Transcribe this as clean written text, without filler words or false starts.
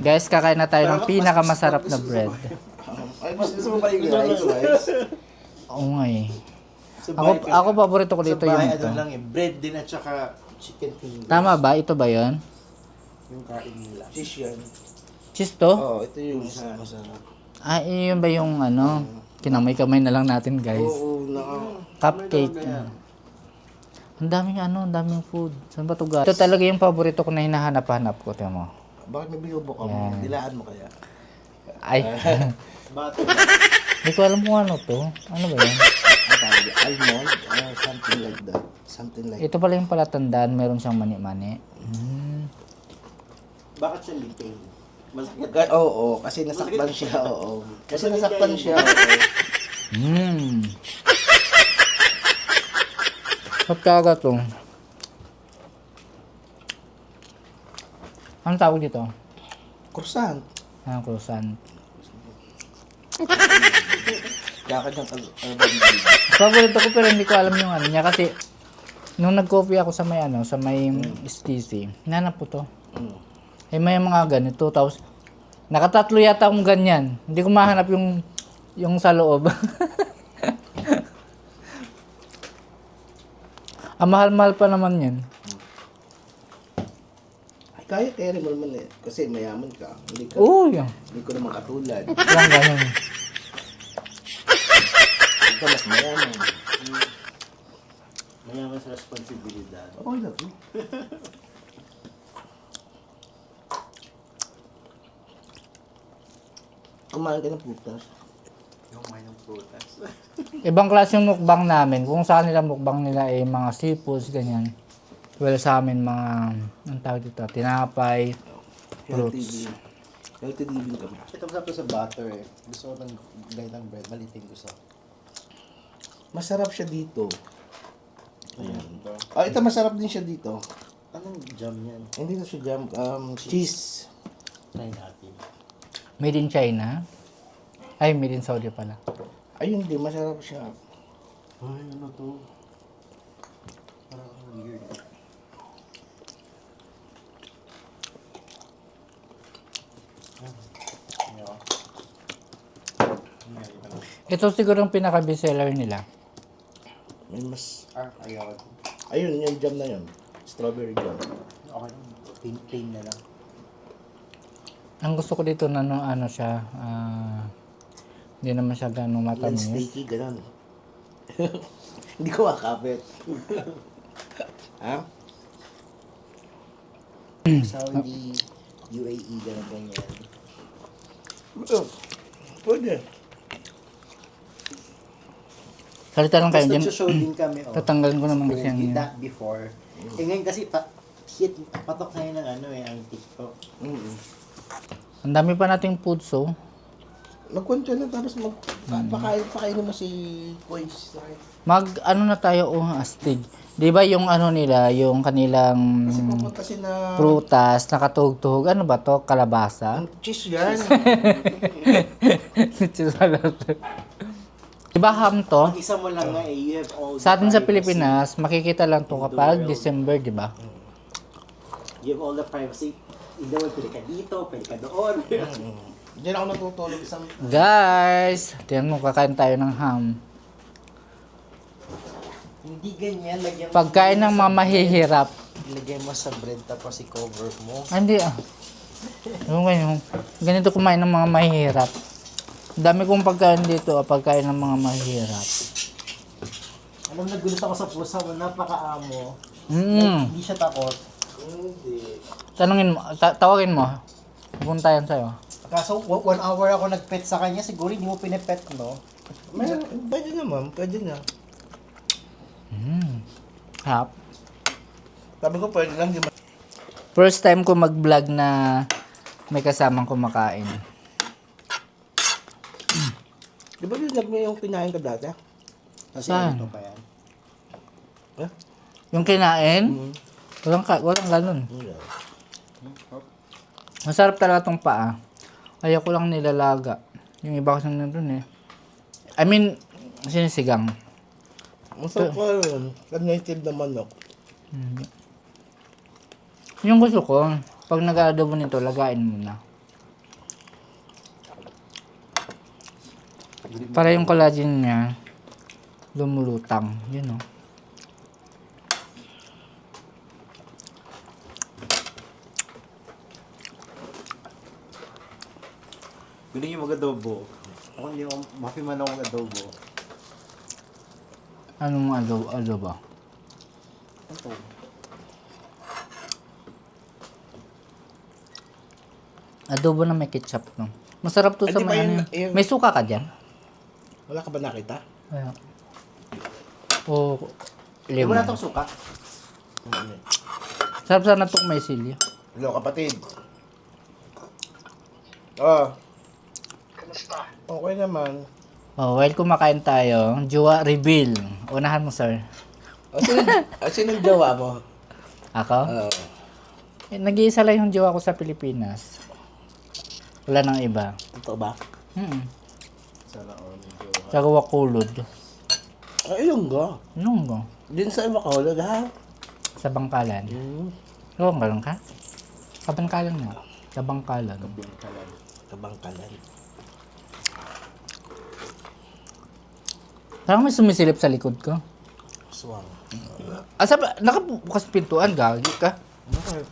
Guys, kakain na tayo ng pinakamasarap na bread. Ay, mas gusto mo ba yung guys? Oo nga eh. Ako paborito ko dito sa yung bahay, ito. ano lang eh, bread din at saka chicken fingers. Tama ba? Ito ba yun? Yung kain nila. Cheese yan. Cheese to? Oo, ito yung masarap. Ah, yun ba yung ano? Kinamay-kamay na lang natin, guys. Oo, Cupcake. Ang daming ang daming food. Saan ba ito, guys? Ito talaga yung paborito ko na hinahanap-hanap ko. Tingnan mo. Bakit may biyobo ka mo? Yan. Dilaan mo kaya? Ay. Bato. Hindi ko alam kung ano to. Ano ba yan? Ang tawag niya, almond, something like that. Something like Ito pala yung palatandaan. Meron siyang mani-mani. Bakit siya liping? Masakit? Oo, kasi nasaktan siya, oo. Kasi nasaktan siya, oo. Pagkaga to. Ano tawag dito? Croissant. Croissant. Kaya kanyang Paborito ko pero hindi ko alam yung ano niya kasi nung nag-copy ako sa may STC, hinanap ko to. Eh may mga ganito tapos nakatatlo yata akong ganyan. Hindi ko mahanap yung sa loob. Ang mahal-mahal pa naman yan. Ay, kaya rin mo naman eh. Kasi mayaman ka. Oo, yan. Hindi ko naman katulad. Walang ganun. Ito mas mayaman. Mayaman sa responsibilidad. Oo, love you. Kumain ka ng putas. Kumain ng putas. Ibang klase yung mukbang namin. Kung saan nila mukbang nila ay mga seafoods, ganyan. Well, sa amin mga, ang tawag dito, tinapay, fruits. Healthy living kami. Ito masarap to sa butter eh. Gusto ko ng ganitang bread. Maliting gusto. Masarap siya dito. Ayan. Ah, ito masarap din siya dito. Anong jam yan? Hindi na siya jam. Cheese. Try natin. Made in China. Ay, made in Saudi pala. Ayun din, masarap siya. Ay, ano to? Parang weird. Ito siguro yung pinaka-bestseller nila. May mas... ayaw. Ayun, yung jam na yun. Strawberry jam. Okay, plain na lang. Ang gusto ko dito na ano siya, hindi naman siya ganong Yan, matamis. sticky, ganun. Hindi ko makapit. Ha? Saudi, UAE, ganun ganyan. Pwede. Salita lang kayo dyan. Tapos show din kami, Tatanggalin ko naman kasi We did yan. that before. Eh ngayon kasi patok sa'yo ng ang TikTok. Ang dami pa nating foods, so. Nagkwento na tapos pakainin mo si Kois. Ano na tayo, astig. Di ba yung ano nila, yung kanilang Kasi pupunta si na... prutas, nakatuhog-tuhog. Ano ba to? Kalabasa? Cheese yan. Cheese pala to. Diba ham to? Isa mo lang nga you have all Sa atin sa Pilipinas, makikita lang to kapag December, di ba? You have all the privacy. Hindi mo pwede ka dito, pwede ka doon. Diyan ako natutulog sa... Guys, tingnan mo, kakain tayo ng ham. Hindi ganyan. Lagyan mo... Pagkain ng mga mahihirap. Lagyan mo sa bread tapos i-cover mo. Hindi Yung ganyan. Ganito kumain ng mga mahihirap. Dami kong pagkain dito, pagkain ng mga mahihirap. Alam, nagulat ako sa pusa mo, napaka-amo. Hindi siya takot. Hindi. Tanungin mo, tawagin mo. Pupunta yan sa'yo. Kaso, 1 hour ako nag-pet sa kanya, siguro hindi mo pinipet, no? Pwede naman, pwede na. Hap. Sabi ko, pwede lang, di ba? First time ko mag-vlog na may kasamang kumakain. Di ba yung mo yung kinain ka dati? Saan? pa yan. Yung kinain? Walang ganun. Masarap talaga tong paa. Ayaw ko lang nilalaga. Yung iba kasi nandun eh. I mean, sinisigang. Masarap ko yun. Native na manok. Yung gusto ko, pag nag-adobo nito, lagain mo na. Para yung collagen niya lumulutang. Yun oh. Galing yung mag-adobo. Ako hindi ako, mafi man ako mag-adobo. Anong adobo? Ito. Adobo na may ketchup, no? Masarap to sa Hindi pa may yun- ano. yun- May suka ka dyan? Wala ka ba nakita? Wala. O, Eh, lemon. wala tong suka. Sarap sana to kung may silyo. Hello, kapatid. Ah. Okay naman. Oh, while kumakain tayo, Jowa reveal. Unahan mo, sir. Sino yung jowa mo? Ako? Oo. Nag-iisa lang yung jowa ko sa Pilipinas. Wala nang iba. Totoo ba? Sana all yung jowa. Sa Wakulod. Ay, yung ga. Anong go? Din sa Imacolod, ha? Sa Bangkalan. Oo, meron ka? Sa Bangkalan nga. Sa Bangkalan. Kabangkalan. Parang may sumisilip sa likod ko. Swang. Asa ba? Nakabukas pintuan, gagi ka. Bakit?